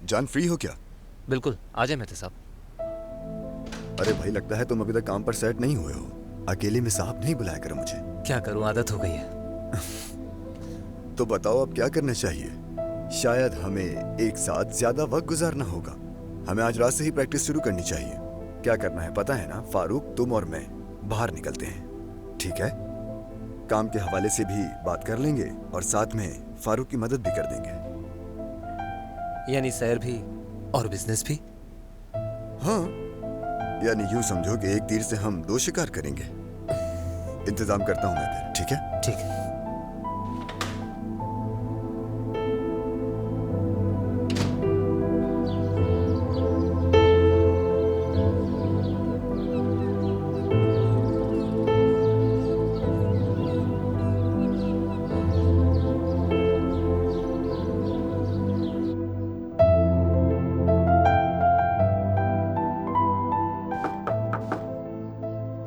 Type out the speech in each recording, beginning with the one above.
जान फ्री हो क्या? बिल्कुल, आ जाए मेहता साहब। अरे भाई, लगता है तुम अभी तक काम पर सेट नहीं हुए हो। अकेले में साहब नहीं बुलाया करो मुझे। क्या करूं, आदत हो गई है। तो बताओ अब क्या करना चाहिए? शायद हमें एक साथ ज्यादा वक्त गुजारना होगा। हमें आज रात से ही प्रैक्टिस शुरू करनी चाहिए। क्या करना है पता है ना? फारूक, तुम और मैं बाहर निकलते हैं, ठीक है? काम के हवाले से भी बात कर लेंगे और साथ में फारूक की मदद भी कर देंगे। यानी सैर भी और बिजनेस भी? हाँ, यानी यूं समझो कि एक तीर से हम दो शिकार करेंगे। इंतजाम करता हूं मैं फिर, ठीक है? ठीक है।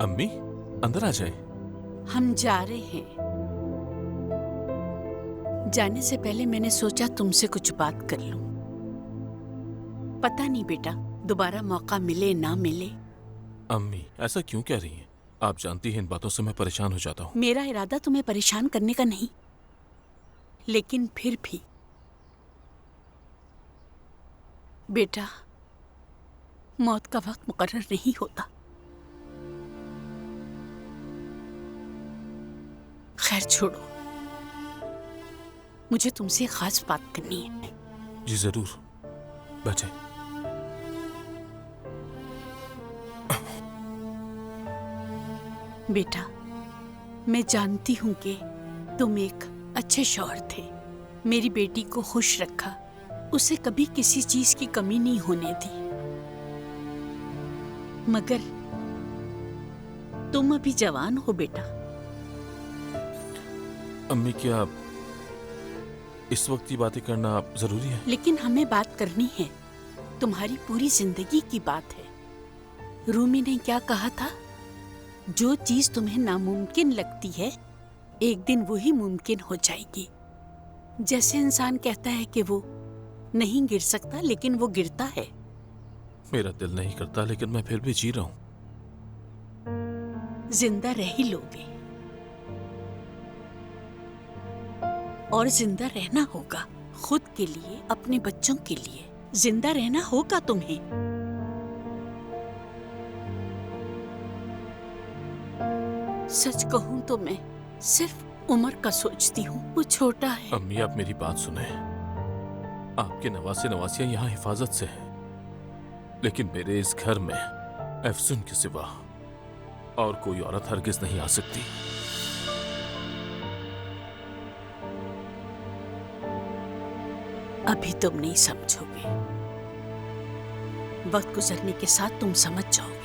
अम्मी, अंदर आ जाए। हम जा रहे हैं। जाने से पहले मैंने सोचा तुमसे कुछ बात कर लूं। पता नहीं बेटा, दोबारा मौका मिले ना मिले। अम्मी, ऐसा क्यों कह रही हैं? आप जानती हैं इन बातों से मैं परेशान हो जाता हूँ। मेरा इरादा तुम्हें परेशान करने का नहीं, लेकिन फिर भी बेटा, मौत का वक्त मुकर्रर नहीं होता। खैर छोड़ो, मुझे तुमसे खास बात करनी है। जी जरूर, बैठे। बेटा, मैं जानती हूं कि तुम एक अच्छे शौहर थे। मेरी बेटी को खुश रखा, उसे कभी किसी चीज की कमी नहीं होने दी। मगर तुम अभी जवान हो बेटा। अम्मी, क्या इस वक्त की बातें करना जरूरी है? लेकिन हमें बात करनी है, तुम्हारी पूरी जिंदगी की बात है। रूमी ने क्या कहा था? जो चीज तुम्हें नामुमकिन लगती है, एक दिन वो ही मुमकिन हो जाएगी। जैसे इंसान कहता है कि वो नहीं गिर सकता, लेकिन वो गिरता है। मेरा दिल नहीं करता, लेकिन मैं फिर भी जी रहा हूँ। जिंदा रह ही लोगे, और जिंदा रहना होगा खुद के लिए, अपने बच्चों के लिए। जिंदा रहना होगा तुम्हें। सच कहूं तो मैं सिर्फ उम्र का सोचती हूँ, वो छोटा है। अम्मी, आप मेरी बात सुने। आपके नवासे नवासियां यहाँ हिफाजत से हैं, लेकिन मेरे इस घर में अफसून के सिवा और कोई औरत हरगिज नहीं आ सकती। अभी तुम नहीं समझोगे, वक्त गुजरने के साथ तुम समझ जाओगे।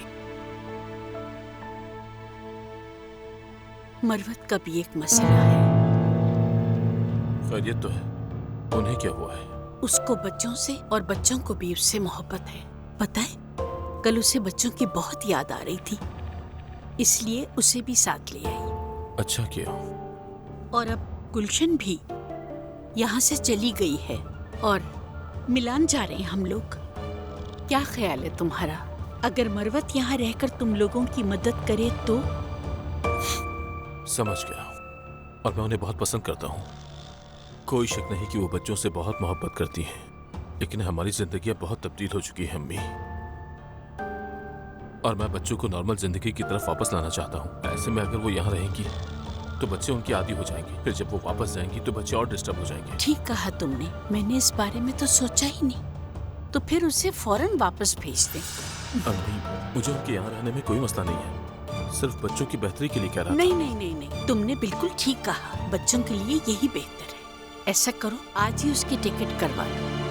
मरवत का भी एक मसला है। खैरियत तो है? उन्हें क्या हुआ है? उसको बच्चों से और बच्चों को भी उससे मोहब्बत है। पता है, कल उसे बच्चों की बहुत याद आ रही थी, इसलिए उसे भी साथ ले आई। अच्छा किया। और अब गुलशन भी यहाँ से चली गई है और मिलान जा रहे हैं हम लोग। क्या ख्याल है तुम्हारा? अगर मरवत यहाँ रहकर तुम लोगों की मदद करे तो? समझ गया, और मैं उन्हें बहुत पसंद करता हूँ। कोई शक नहीं कि वो बच्चों से बहुत मोहब्बत करती हैं, लेकिन हमारी जिंदगियां बहुत तब्दील हो चुकी हैं अम्मी, और मैं बच्चों को नॉर्मल जिंदगी की तरफ वापस लाना चाहता हूँ। ऐसे में अगर वो यहाँ रहेंगी तो बच्चे उनकी आदी हो जाएंगे, फिर जब वो वापस जाएंगी तो बच्चे और डिस्टर्ब हो जाएंगे। ठीक कहा तुमने, मैंने इस बारे में तो सोचा ही नहीं। तो फिर उसे फौरन वापस भेज दें। अम्मी, मुझे उनके यहाँ रहने में कोई मसला नहीं है, सिर्फ बच्चों की बेहतरी के लिए कह रहा था। नहीं नहीं नहीं नहीं, तुमने बिल्कुल ठीक कहा। बच्चों के लिए यही बेहतर है। ऐसा करो, आज ही उसकी टिकट करवा लो।